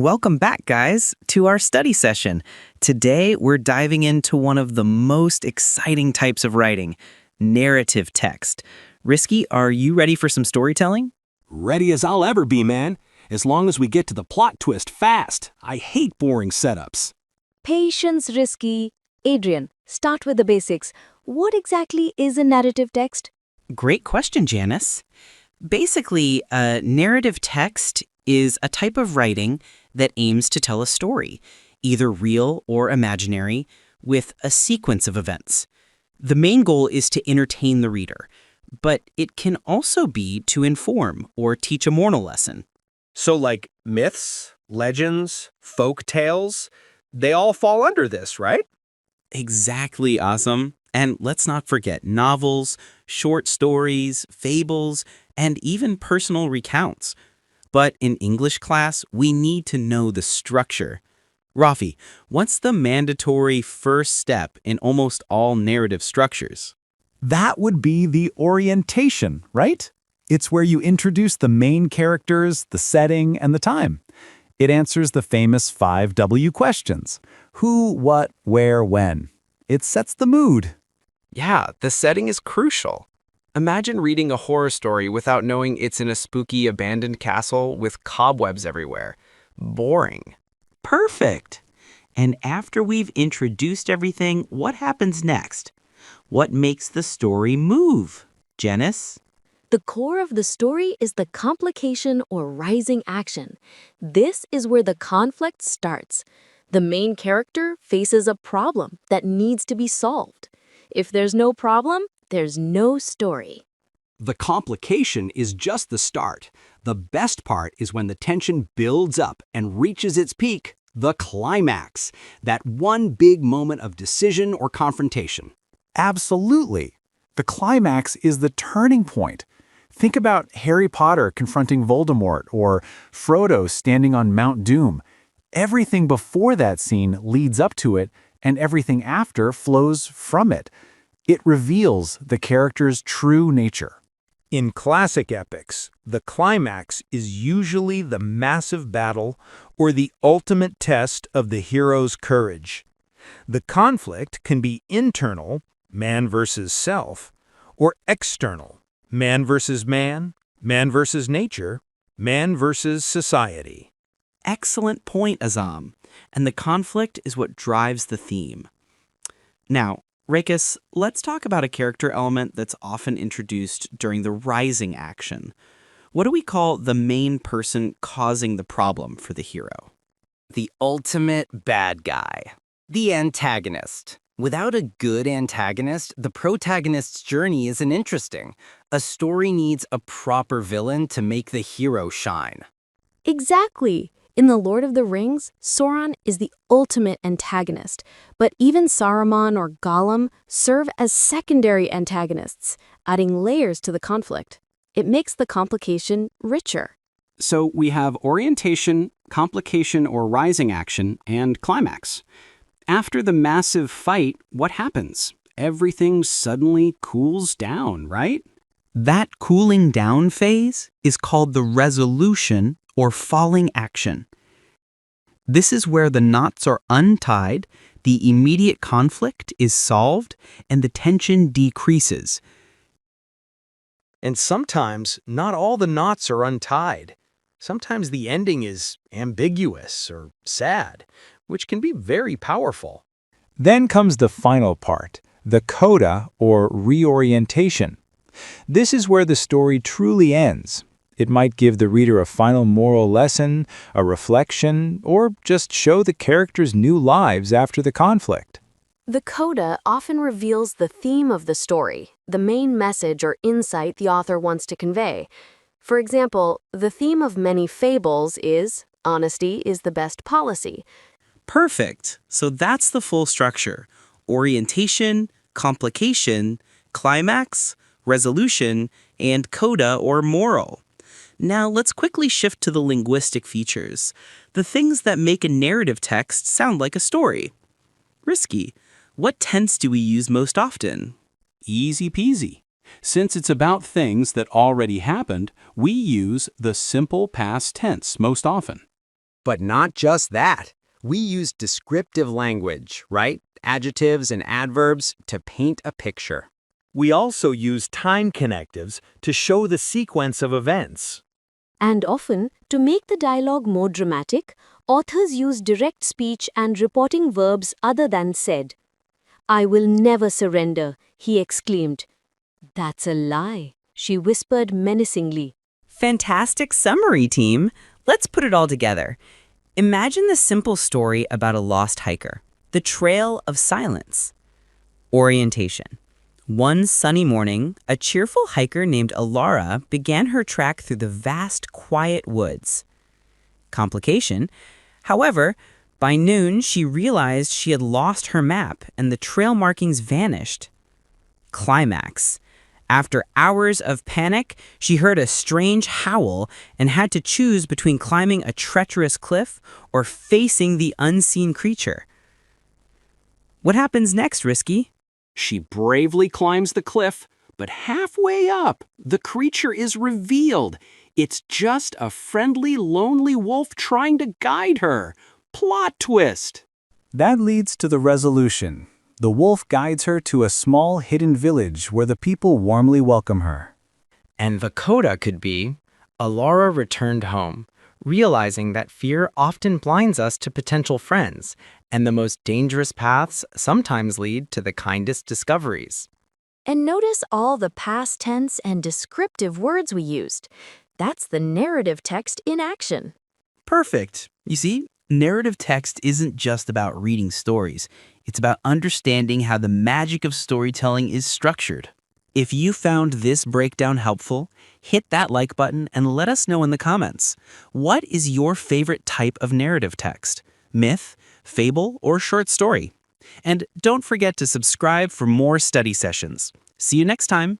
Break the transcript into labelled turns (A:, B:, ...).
A: welcome back, guys, to our study session. Today, we're diving into one of the most exciting types of writing, narrative text. Risky, are you ready for some storytelling?
B: Ready as I'll ever be, man. As long as we get to the plot twist fast. I hate boring setups.
C: Patience, Risky. Adrian, start with the basics. What exactly is a narrative text?
A: Great question, Janice. Basically, a narrative text is a type of writing that aims to tell a story, either real or imaginary, with a sequence of events. The main goal is to entertain the reader, but it can also be to inform or teach a moral lesson.
D: So like myths, legends, folk tales, they all fall under this, right?
A: Exactly, Awesome. And let's not forget novels, short stories, fables, and even personal recounts. But in English class, we need to know the structure. Rafi, what's the mandatory first step in almost all narrative structures?
E: That would be the orientation, right? It's where you introduce the main characters, the setting, and the time. It answers the famous 5W questions. Who, what, where, when. It sets the mood.
F: Yeah, the setting is crucial. Imagine reading a horror story without knowing it's in a spooky abandoned castle with cobwebs everywhere. Boring.
A: Perfect. And after we've introduced everything, what happens next? What makes the story move? Janice?
C: The core of the story is the complication or rising action. This is where the conflict starts. The main character faces a problem that needs to be solved. If there's no problem, there's no story.
B: The complication is just the start. The best part is when the tension builds up and reaches its peak, the climax. That one big moment of decision or confrontation.
E: Absolutely. The climax is the turning point. Think about Harry Potter confronting Voldemort or Frodo standing on Mount Doom. Everything before that scene leads up to it, and everything after flows from it. It reveals the character's true nature.
D: In classic epics, the climax is usually the massive battle or the ultimate test of the hero's courage. The conflict can be internal, man versus self, or external, man versus man versus nature, man versus society.
A: Excellent point, Azam. And the conflict is what drives the theme. Now, Rakus, let's talk about a character element that's often introduced during the rising action. What do we call the main person causing the problem for the hero?
G: The ultimate bad guy. The antagonist. Without a good antagonist, the protagonist's journey isn't interesting. A story needs a proper villain to make the hero shine.
C: Exactly. In The Lord of the Rings, Sauron is the ultimate antagonist, but even Saruman or Gollum serve as secondary antagonists, adding layers to the conflict. It makes the complication richer.
B: So we have orientation, complication or rising action, and climax. After the massive fight, what happens? Everything suddenly cools down, right?
A: That cooling down phase is called the resolution or falling action. This is where the knots are untied, the immediate conflict is solved, and the tension decreases.
D: And sometimes not all the knots are untied. Sometimes the ending is ambiguous or sad, which can be very powerful.
E: Then comes the final part, the coda or reorientation. This is where the story truly ends. It might give the reader a final moral lesson, a reflection, or just show the characters' new lives after the conflict.
C: The coda often reveals the theme of the story, the main message or insight the author wants to convey. For example, the theme of many fables is, honesty is the best policy.
A: Perfect. So that's the full structure. Orientation, complication, climax, resolution, and coda or moral. Now let's quickly shift to the linguistic features, the things that make a narrative text sound like a story. Risky, what tense do we use most often?
B: Easy peasy. Since it's about things that already happened, we use the simple past tense most often. But not just that. We use descriptive language, right? Adjectives and adverbs to paint a picture.
D: We also use time connectives to show the sequence of events.
C: And often, to make the dialogue more dramatic, authors use direct speech and reporting verbs other than said. "I will never surrender," he exclaimed. "That's a lie," she whispered menacingly.
A: Fantastic summary, team. Let's put it all together. Imagine the simple story about a lost hiker, the Trail of Silence. Orientation. One sunny morning, a cheerful hiker named Alara began her trek through the vast, quiet woods. Complication. However, by noon, she realized she had lost her map and the trail markings vanished. Climax. After hours of panic, she heard a strange howl and had to choose between climbing a treacherous cliff or facing the unseen creature. What happens next, Risky?
B: She bravely climbs the cliff, but halfway up, the creature is revealed. It's just a friendly, lonely wolf trying to guide her. Plot twist!
E: That leads to the resolution. The wolf guides her to a small hidden village where the people warmly welcome her.
F: And the coda could be, Alara returned home, realizing that fear often blinds us to potential friends, and the most dangerous paths sometimes lead to the kindest discoveries.
C: And notice all the past tense and descriptive words we used. That's the narrative text in action.
A: Perfect. You see, narrative text isn't just about reading stories. It's about understanding how the magic of storytelling is structured. If you found this breakdown helpful, hit that like button and let us know in the comments. What is your favorite type of narrative text? Myth, fable, or short story? And don't forget to subscribe for more study sessions. See you next time.